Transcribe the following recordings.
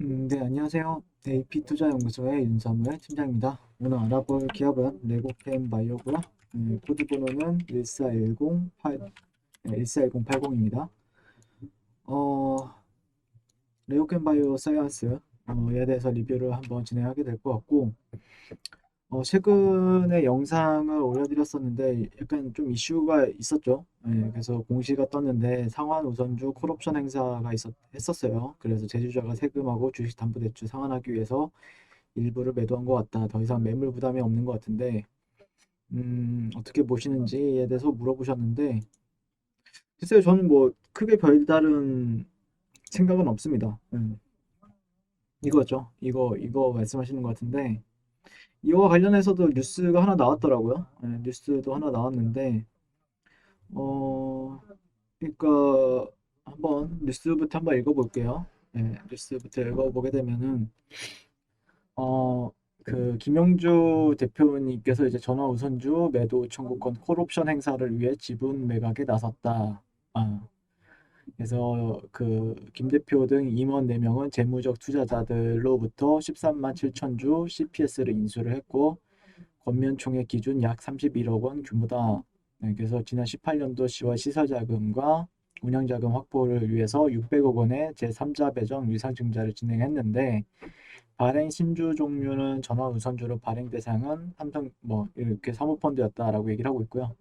네, 안녕하세요. AP투자연구소의 윤사무의 팀장입니다. 오늘 알아볼 기업은 레고캠 바이오고요. 코드 번호는 14108, 14180입니다. 레고캠 바이오 사이언스에 대해서 리뷰를 한번 진행하게 될 것 같고, 최근에 영상을 올려드렸었는데 약간 좀 이슈가 있었죠. 그래서 공시가 떴는데 상환 우선주 콜옵션 행사가 했었어요. 그래서 제휴자가 세금하고 주식담보대출 상환하기 위해서 일부를 매도한 것 같다. 더 이상 매물 부담이 없는 것 같은데, 어떻게 보시는지에 대해서 물어보셨는데, 글쎄요, 저는 뭐 크게 별다른 생각은 없습니다. 이거죠. 이거 말씀하시는 것 같은데, 이거와 관련해서도 뉴스가 하나 나왔더라고요. 뉴스도 하나 나왔는데, 어, 그러니까 한번 뉴스부터 한번 읽어볼게요. 뉴스부터 읽어보게 되면은, 김영주 대표님께서 이제 전화 우선주 매도 청구권 콜옵션 행사를 위해 지분 매각에 나섰다. 아, 그래서 김 대표 등 임원 4명은 재무적 투자자들로부터 13만 7천 주 CPS를 인수를 했고 권면총액 기준 약 31억 원 규모다. 그래서 지난 18년도 10월 시설자금과 운영자금 확보를 위해서 600억 원의 제3자 배정 유상증자를 진행했는데 발행 신주 종류는 전화 우선주로 발행 대상은 삼성 뭐 이렇게 사모펀드였다라고 얘기를 하고 있고요.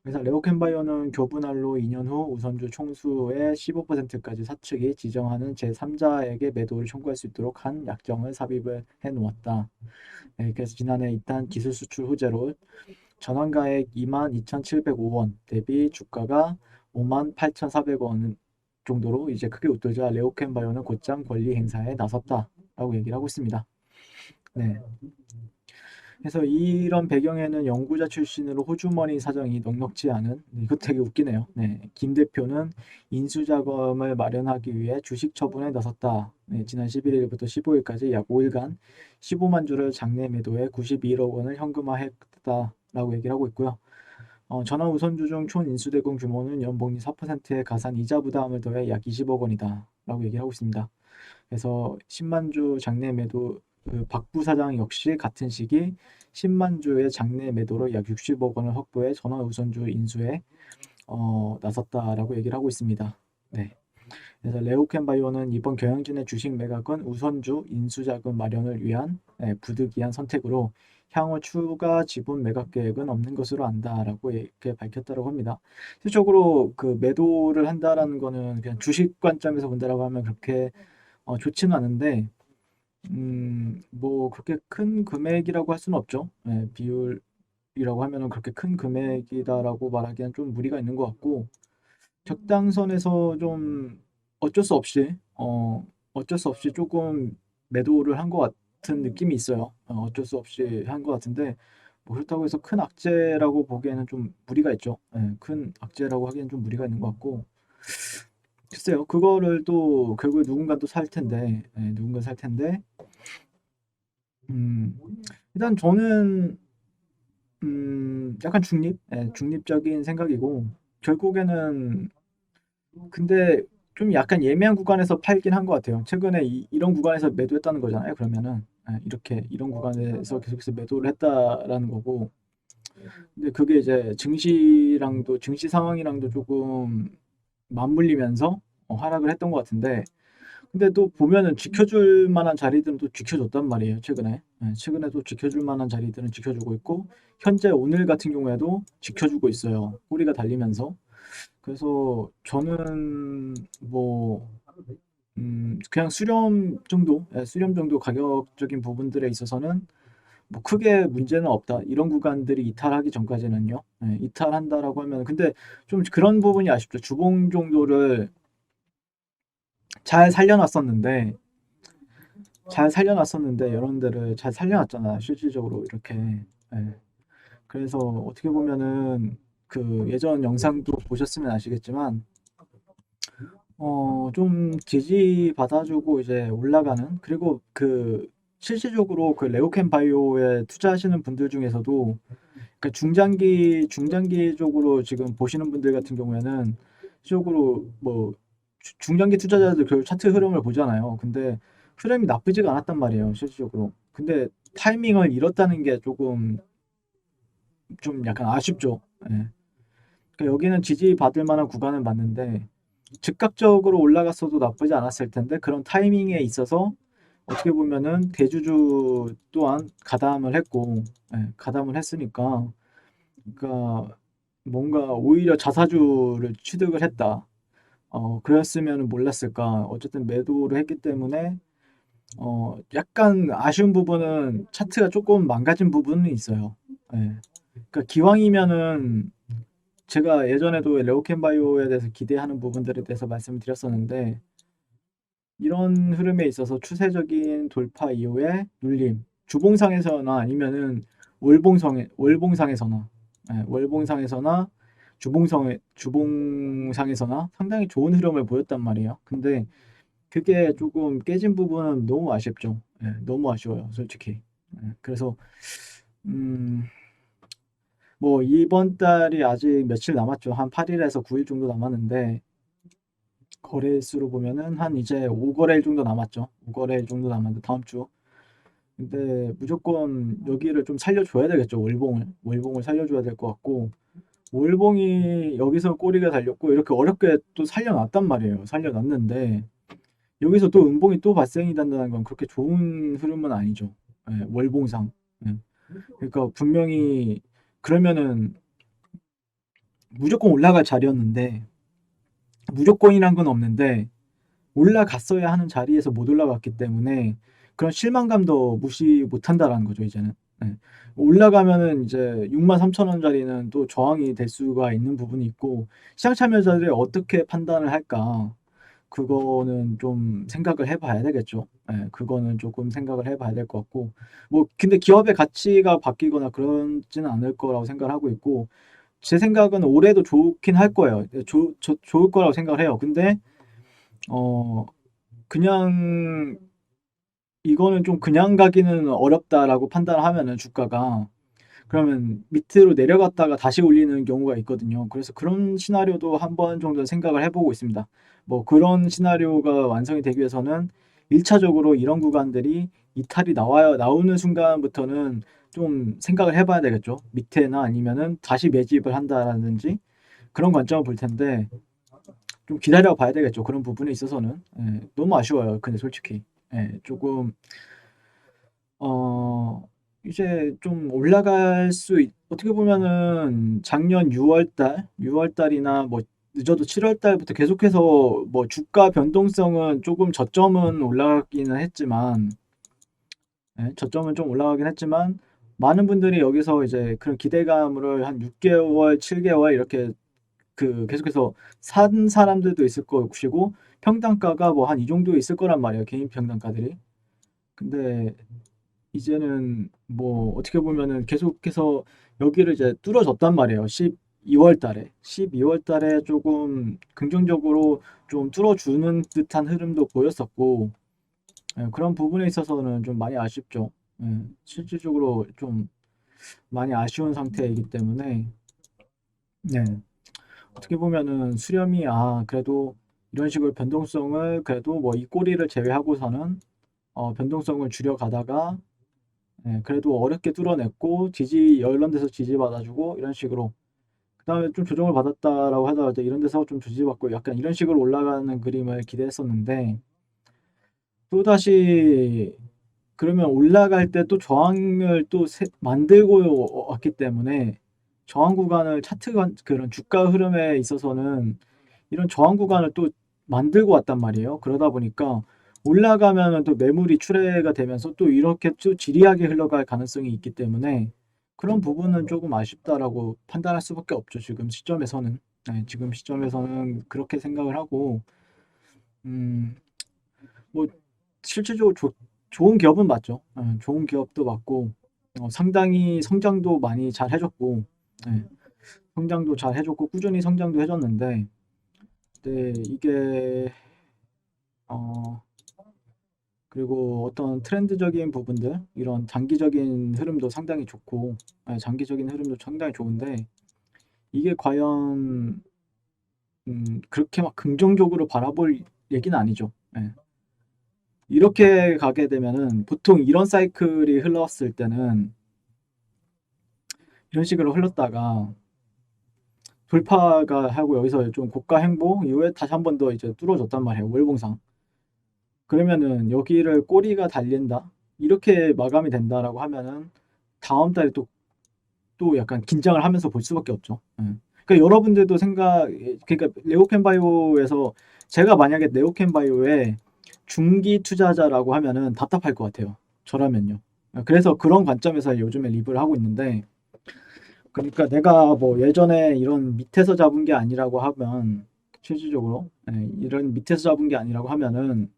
그래서 레오캔바이오는 교분할로 2년 후 우선주 총수의 15%까지 사측이 지정하는 제3자에게 매도를 청구할 수 있도록 한 약정을 삽입을 해 놓았다. 그래서 지난해 이딴 기술 수출 호재로 전환가액 22,705원 대비 주가가 58,400원 정도로 이제 크게 웃돌자 레오캔바이오는 곧장 권리 행사에 나섰다라고 얘기를 하고 있습니다. 네. 그래서 이런 배경에는 연구자 출신으로 호주머니 사정이 넉넉지 않은 이거 되게 웃기네요. 네, 김 대표는 인수 자금을 마련하기 위해 주식 처분에 나섰다. 네, 지난 11일부터 15일까지 약 5일간 15만 주를 장내 매도해 91억 원을 현금화했다라고 얘기를 하고 있고요. 전환 우선주 중 총 인수대금 규모는 연복리 4%의 가산 이자 부담을 더해 약 20억 원이다라고 얘기를 하고 있습니다. 그래서 10만 주 장내 매도 박 부사장 역시 같은 시기 10만 주의 장내 매도로 약 60억 원을 확보해 전환 우선주 인수에 나섰다라고 얘기를 하고 있습니다. 네. 그래서 레오캔바이오는 이번 경영진의 주식 매각은 우선주 인수자금 마련을 위한 부득이한 선택으로 향후 추가 지분 매각 계획은 없는 것으로 안다라고 이렇게 밝혔다고 합니다. 실질적으로 그 매도를 한다라는 거는 그냥 주식 관점에서 본다라고 하면 그렇게 좋지는 않은데 뭐 그렇게 큰 금액이라고 할 수는 없죠. 비율이라고 하면은 그렇게 큰 금액이다라고 말하기엔 좀 무리가 있는 것 같고 적당선에서 좀 어쩔 수 없이 어쩔 수 없이 조금 매도를 한 것 같은 느낌이 있어요. 어쩔 수 없이 한 것 같은데 뭐 그렇다고 해서 큰 악재라고 보기에는 좀 무리가 있죠. 큰 악재라고 하기에는 좀 무리가 있는 것 같고 글쎄요. 그거를 또 결국에 누군가 또 살 텐데 누군가 살 텐데 음 일단 저는 약간 중립적인 생각이고 결국에는 근데 좀 약간 예매한 구간에서 팔긴 한 것 같아요. 최근에 이런 구간에서 매도했다는 거잖아요. 그러면은 이렇게 이런 구간에서 계속해서 매도를 했다라는 거고. 근데 그게 이제 증시 상황이랑도 조금 맞물리면서 하락을 했던 것 같은데. 근데 또 보면은 지켜줄 만한 자리들은 또 지켜줬단 말이에요. 최근에. 최근에 또 지켜줄 만한 자리들은 지켜주고 있고 현재 오늘 같은 경우에도 지켜주고 있어요. 꼬리가 달리면서. 그래서 저는 뭐 그냥 수렴 정도 가격적인 부분들에 있어서는 뭐 크게 문제는 없다. 이런 구간들이 이탈하기 전까지는요. 이탈한다라고 하면 근데 좀 그런 부분이 아쉽죠. 주봉 정도를 잘 살려놨었는데 여러분들을 잘 살려놨잖아. 실질적으로 이렇게. 예. 그래서 어떻게 보면은 그 예전 영상도 보셨으면 아시겠지만 좀 지지받아주고 이제 올라가는 그리고 실질적으로 그 레오캠 바이오에 투자하시는 분들 중에서도 그 중장기적으로 지금 보시는 분들 같은 경우에는 실질적으로 뭐 중장기 투자자들 결국 차트 흐름을 보잖아요. 근데 흐름이 나쁘지가 않았단 말이에요, 실질적으로. 근데 타이밍을 잃었다는 게 조금 좀 약간 아쉽죠. 예. 그러니까 여기는 지지받을 만한 구간은 맞는데 즉각적으로 올라갔어도 나쁘지 않았을 텐데 그런 타이밍에 있어서 어떻게 보면은 대주주 또한 가담을 했고, 예, 가담을 했으니까 그러니까 뭔가 오히려 자사주를 취득을 했다. 그랬으면 몰랐을까. 어쨌든 매도를 했기 때문에 약간 아쉬운 부분은 차트가 조금 망가진 부분은 있어요. 예. 그러니까 기왕이면은 제가 예전에도 레오캔바이오에 대해서 기대하는 부분들에 대해서 말씀을 드렸었는데 이런 흐름에 있어서 추세적인 돌파 이후에 눌림, 주봉상에서나 아니면은 월봉상에서나, 예, 월봉상에서나 주봉상에서나 상당히 좋은 흐름을 보였단 말이에요. 근데 그게 조금 깨진 부분은 너무 아쉽죠. 예, 너무 아쉬워요, 솔직히. 예, 그래서 음, 뭐 이번 달이 아직 며칠 남았죠. 한 8일에서 9일 정도 남았는데 거래수로 보면은 한 이제 5거래일 정도 남았죠. 5거래일 정도 남았는데 다음 주. 근데 무조건 여기를 좀 살려줘야 되겠죠. 월봉을 살려줘야 될 것 같고 월봉이 여기서 꼬리가 달렸고 이렇게 어렵게 또 살려놨단 말이에요. 살려놨는데 여기서 또 음봉이 또 발생이 된다는 건 그렇게 좋은 흐름은 아니죠. 예, 월봉상. 예. 그러니까 분명히 그러면은 무조건 올라갈 자리였는데 무조건이란 건 없는데 올라갔어야 하는 자리에서 못 올라갔기 때문에 그런 실망감도 무시 못한다라는 거죠, 이제는. 네. 올라가면은 이제 63,000원짜리는 또 저항이 될 수가 있는 부분이 있고 시장 참여자들이 어떻게 판단을 할까? 그거는 좀 생각을 해봐야 되겠죠. 예, 그거는 조금 생각을 해봐야 될 것 같고 뭐 근데 기업의 가치가 바뀌거나 그러지는 않을 거라고 생각을 하고 있고 제 생각은 올해도 좋긴 할 거예요. 좋을 거라고 생각을 해요. 근데 어 그냥 이거는 좀 그냥 가기는 어렵다라고 판단을 하면은 주가가 그러면 밑으로 내려갔다가 다시 올리는 경우가 있거든요. 그래서 그런 시나리오도 한 번 정도 생각을 해보고 있습니다. 뭐 그런 시나리오가 완성이 되기 위해서는 1차적으로 이런 구간들이 이탈이 나오는 순간부터는 좀 생각을 해봐야 되겠죠. 밑에나 아니면은 다시 매집을 한다라든지 그런 관점을 볼 텐데 좀 기다려 봐야 되겠죠. 그런 부분에 있어서는. 예, 너무 아쉬워요. 근데 솔직히. 예, 조금 어 이제 좀 올라갈 어떻게 보면은 작년 6월 달이나 뭐 늦어도 7월 달부터 계속해서 뭐 주가 변동성은 조금 저점은 올라가기는 했지만 예, 저점은 좀 올라가긴 했지만 많은 분들이 여기서 이제 그런 기대감을 한 6개월, 7개월 이렇게 계속해서 산 사람들도 있을 것이고 평단가가 뭐 한 이 정도 있을 거란 말이에요. 개인 평단가들이. 근데 이제는 뭐 어떻게 보면은 계속해서 여기를 이제 뚫어졌단 말이에요. 12월 달에. 12월 달에 조금 긍정적으로 좀 뚫어주는 듯한 흐름도 보였었고, 예, 그런 부분에 있어서는 좀 많이 아쉽죠. 예, 실질적으로 좀 많이 아쉬운 상태이기 때문에, 네. 어떻게 보면은 수렴이, 그래도 이런 식으로 변동성을 그래도 뭐 이 꼬리를 제외하고서는, 변동성을 줄여가다가 그래도 어렵게 뚫어냈고 이런 데서 지지받아주고 이런 식으로 그다음에 좀 조정을 받았다라고 하다가 이제 이런 데서 좀 지지받고 약간 이런 식으로 올라가는 그림을 기대했었는데 또다시 그러면 올라갈 때 또 저항을 또 만들고 왔기 때문에 저항 구간을 그런 주가 흐름에 있어서는 이런 저항 구간을 또 만들고 왔단 말이에요. 그러다 보니까 올라가면은 또 매물이 출회가 되면서 또 이렇게 또 지리하게 흘러갈 가능성이 있기 때문에 그런 부분은 조금 아쉽다라고 판단할 수밖에 없죠. 지금 시점에서는. 네, 지금 시점에서는 그렇게 생각을 하고, 음, 뭐, 실질적으로 좋은 기업은 맞죠. 좋은 기업도 맞고, 상당히 성장도 많이 잘 해줬고, 네, 성장도 잘 해줬고, 꾸준히 성장도 해줬는데, 네, 이게 어 그리고 어떤 트렌드적인 부분들 이런 장기적인 흐름도 상당히 좋고 장기적인 흐름도 상당히 좋은데 이게 과연 그렇게 막 긍정적으로 바라볼 얘기는 아니죠. 예. 이렇게 가게 되면은 보통 이런 사이클이 흘렀을 때는 이런 식으로 흘렀다가 돌파가 하고 여기서 좀 고가 행보 이후에 다시 한 번 더 이제 뚫어줬단 말이에요. 월봉상. 그러면은 여기를 꼬리가 달린다. 이렇게 마감이 된다라고 하면은 다음 달에 또 약간 긴장을 하면서 볼 수밖에 없죠. 예. 그러니까 여러분들도 그러니까 네오캔바이오에서 제가 만약에 네오캔바이오에 중기 투자자라고 하면은 답답할 것 같아요. 저라면요. 그래서 그런 관점에서 요즘에 리뷰를 하고 있는데, 그러니까 내가 뭐 예전에 이런 밑에서 잡은 게 아니라고 하면, 실질적으로, 이런 밑에서 잡은 게 아니라고 하면은,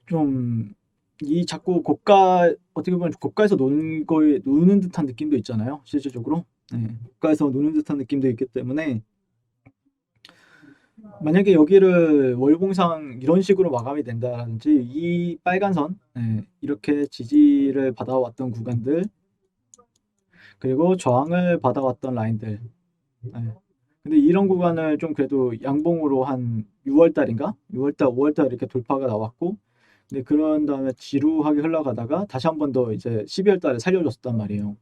좀, 이 자꾸 어떻게 보면 고가에서 노는 듯한 느낌도 있잖아요. 실질적으로. 고가에서 노는 듯한 느낌도 있기 때문에, 만약에 여기를 월봉상 이런 식으로 마감이 된다든지, 이 빨간 선, 이렇게 지지를 받아왔던 구간들, 그리고 저항을 받아왔던 라인들. 예. 근데 이런 구간을 좀 그래도 양봉으로 한 6월 달인가? 6월 달, 5월 달 이렇게 돌파가 나왔고, 근데 그런 다음에 지루하게 흘러가다가 다시 한 번 더 이제 12월 달에 살려줬단 말이에요.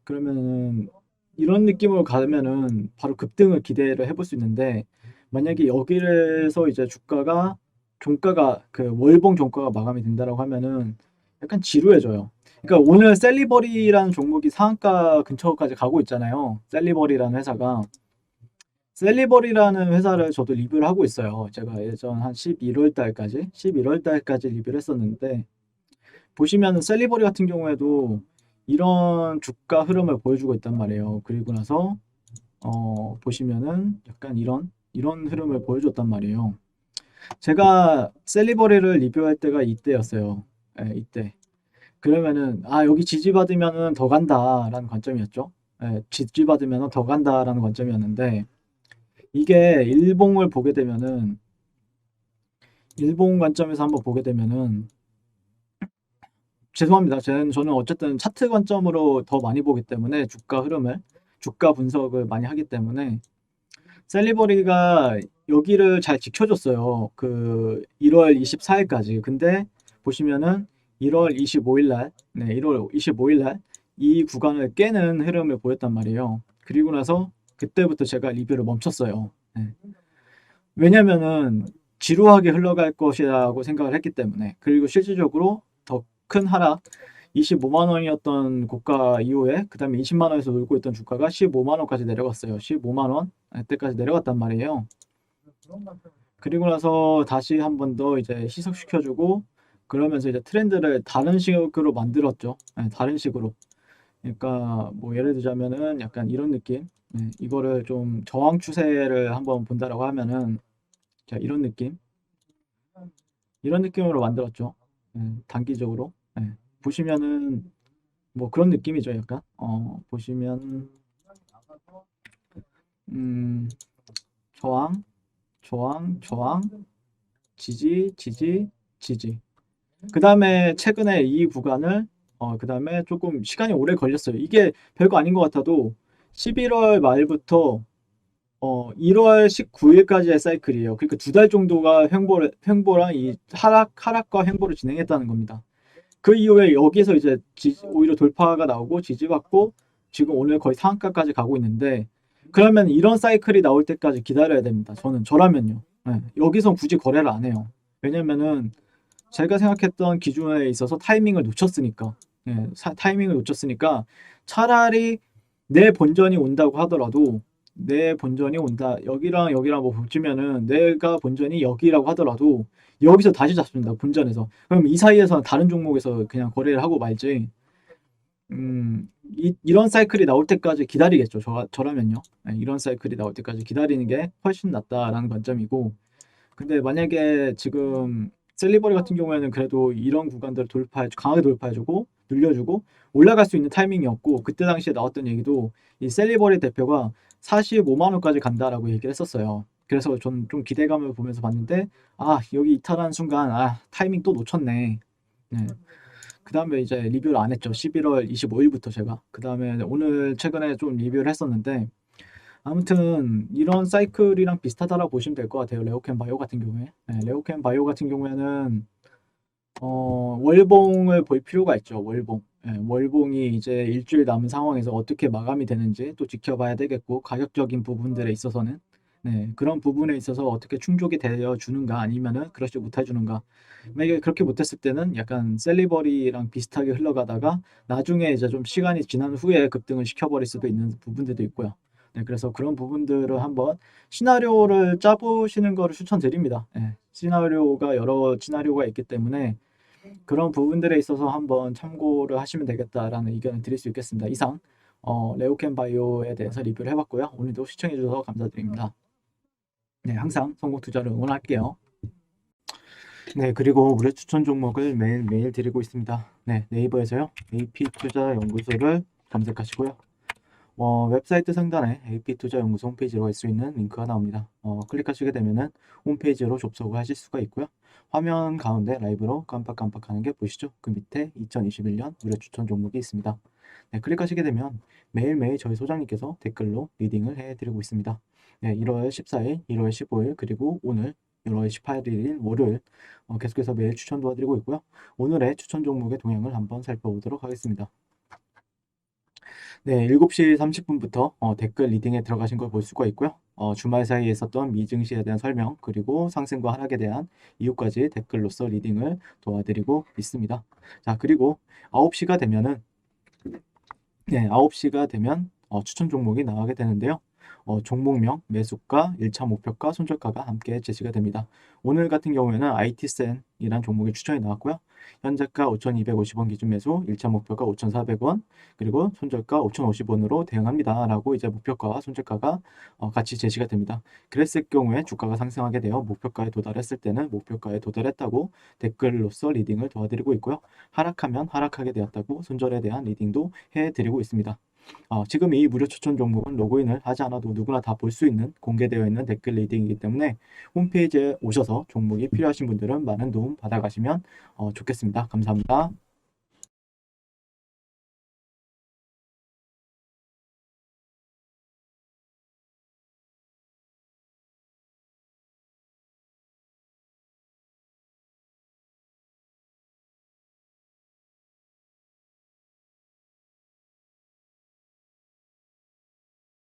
그러면은 이런 느낌으로 가면은 바로 급등을 기대를 해볼 수 있는데, 만약에 여기에서 이제 종가가 그 월봉 종가가 마감이 된다라고 하면은 약간 지루해져요. 그러니까 오늘 셀리버리라는 종목이 상한가 근처까지 가고 있잖아요. 셀리버리라는 회사가. 셀리버리라는 회사를 저도 리뷰를 하고 있어요. 제가 예전 한 11월 달까지 리뷰를 했었는데, 보시면 셀리버리 같은 경우에도 이런 주가 흐름을 보여주고 있단 말이에요. 그리고 나서 보시면은 약간 이런 흐름을 보여줬단 말이에요. 제가 셀리버리를 리뷰할 때가 이때였어요. 이때. 그러면은 여기 지지받으면은 더 간다라는 관점이었죠. 지지받으면은 더 간다라는 관점이었는데, 이게 일본 관점에서 한번 보게 되면은 죄송합니다. 저는 어쨌든 차트 관점으로 더 많이 보기 때문에 주가 분석을 많이 하기 때문에 셀리버리가 여기를 잘 지켜줬어요. 그 1월 24일까지. 근데 보시면은 1월 25일 날, 1월 25일 날 이 구간을 깨는 흐름을 보였단 말이에요. 그리고 나서 그때부터 제가 리뷰를 멈췄어요. 네. 왜냐면은 지루하게 흘러갈 것이라고 생각을 했기 때문에. 그리고 실질적으로 더 큰 하락 25만 원이었던 고가 이후에 그다음에 20만 원에서 놀고 있던 주가가 15만 원까지 내려갔어요. 15만 원 때까지 내려갔단 말이에요. 그리고 나서 다시 한 번 더 이제 희석시켜주고 그러면서 이제 트렌드를 다른 식으로 만들었죠. 다른 식으로. 그러니까 뭐 예를 들자면은 약간 이런 느낌. 이거를 좀 저항 추세를 한번 본다라고 하면은 자, 이런 느낌으로 만들었죠. 단기적으로. 보시면은 뭐 그런 느낌이죠, 약간. 보시면 음, 저항, 저항, 지지, 지지, 지지. 그 다음에 최근에 이 구간을 그 다음에 조금 시간이 오래 걸렸어요. 이게 별거 아닌 것 같아도 11월 말부터 1월 19일까지의 사이클이에요. 그러니까 2달 정도가 횡보랑 이 하락과 횡보를 진행했다는 겁니다. 그 이후에 여기서 이제 오히려 돌파가 나오고 지지받고 지금 오늘 거의 상한가까지 가고 있는데, 그러면 이런 사이클이 나올 때까지 기다려야 됩니다. 저라면요. 여기서 굳이 거래를 안 해요. 왜냐면은 제가 생각했던 기준에 있어서 타이밍을 놓쳤으니까. 타이밍을 놓쳤으니까 차라리 내 본전이 온다고 하더라도 내 본전이 온다. 여기랑 뭐 붙이면은 내가 본전이 여기라고 하더라도 여기서 다시 잡습니다. 본전에서. 그럼 이 사이에서는 다른 종목에서 그냥 거래를 하고 말지. 이런 사이클이 나올 때까지 기다리겠죠. 저라면요. 이런 사이클이 나올 때까지 기다리는 게 훨씬 낫다라는 관점이고. 근데 만약에 지금 셀리버리 같은 경우에는 그래도 이런 구간들을 강하게 돌파해주고 늘려주고 올라갈 수 있는 타이밍이었고, 그때 당시에 나왔던 얘기도 이 셀리버리 대표가 45만 원까지 간다라고 얘기를 했었어요. 그래서 저는 좀 기대감을 보면서 봤는데 여기 이탈하는 순간 타이밍 또 놓쳤네. 네. 그 다음에 이제 리뷰를 안 했죠. 11월 25일부터 제가. 그 다음에 오늘 최근에 좀 리뷰를 했었는데 아무튼 이런 사이클이랑 비슷하다라고 보시면 될 것 같아요. 레오캠 바이오 같은 경우에. 네, 레오캠 바이오 같은 경우에는 월봉을 볼 필요가 있죠. 월봉. 예, 월봉이 이제 일주일 남은 상황에서 어떻게 마감이 되는지 또 지켜봐야 되겠고, 가격적인 부분들에 있어서는 네, 그런 부분에 있어서 어떻게 충족이 되어 주는가 아니면은 그렇지 못해 주는가. 만약에 그렇게 못했을 때는 약간 셀리버리랑 비슷하게 흘러가다가 나중에 이제 좀 시간이 지난 후에 급등을 시켜버릴 수도 있는 부분들도 있고요. 네, 그래서 그런 부분들을 한번 시나리오를 짜보시는 거를 추천드립니다. 예, 시나리오가 여러 시나리오가 있기 때문에 그런 부분들에 있어서 한번 참고를 하시면 되겠다라는 의견을 드릴 수 있겠습니다. 이상 레오캠 바이오에 대해서 리뷰를 해봤고요. 오늘도 시청해 주셔서 감사드립니다. 네, 항상 성공 투자를 응원할게요. 네, 그리고 무료 추천 종목을 매일매일 드리고 있습니다. 네, 네이버에서요. AP투자연구소를 검색하시고요. 웹사이트 상단에 AP투자연구소 홈페이지로 갈 수 있는 링크가 나옵니다. 클릭하시게 되면은 홈페이지로 접속을 하실 수가 있고요. 화면 가운데 라이브로 깜빡깜빡하는 게 보이시죠? 그 밑에 2021년 무료 추천 종목이 있습니다. 네, 클릭하시게 되면 매일매일 저희 소장님께서 댓글로 리딩을 해드리고 있습니다. 네, 1월 14일, 1월 15일, 그리고 오늘 1월 18일 월요일 계속해서 매일 추천 도와드리고 있고요. 오늘의 추천 종목의 동향을 한번 살펴보도록 하겠습니다. 네, 7시 30분부터 댓글 리딩에 들어가신 걸 볼 수가 있고요. 주말 사이에 있었던 미증시에 대한 설명, 그리고 상승과 하락에 대한 이유까지 댓글로서 리딩을 도와드리고 있습니다. 자, 그리고 9시가 되면은, 네, 9시가 되면 추천 종목이 나가게 되는데요. 종목명, 매수가, 1차 목표가, 손절가가 함께 제시가 됩니다. 오늘 같은 경우에는 IT센이란 종목이 추천이 나왔고요. 현재가 5,250원 기준 매수, 1차 목표가 5,400원, 그리고 손절가 5,050원으로 대응합니다. 라고 이제 목표가와 손절가가 같이 제시가 됩니다. 그랬을 경우에 주가가 상승하게 되어 목표가에 도달했을 때는 목표가에 도달했다고 댓글로서 리딩을 도와드리고 있고요. 하락하면 하락하게 되었다고 손절에 대한 리딩도 해드리고 있습니다. 지금 이 무료 추천 종목은 로그인을 하지 않아도 누구나 다 볼 수 있는 공개되어 있는 댓글 리딩이기 때문에 홈페이지에 오셔서 종목이 필요하신 분들은 많은 도움 받아가시면 좋겠습니다. 감사합니다.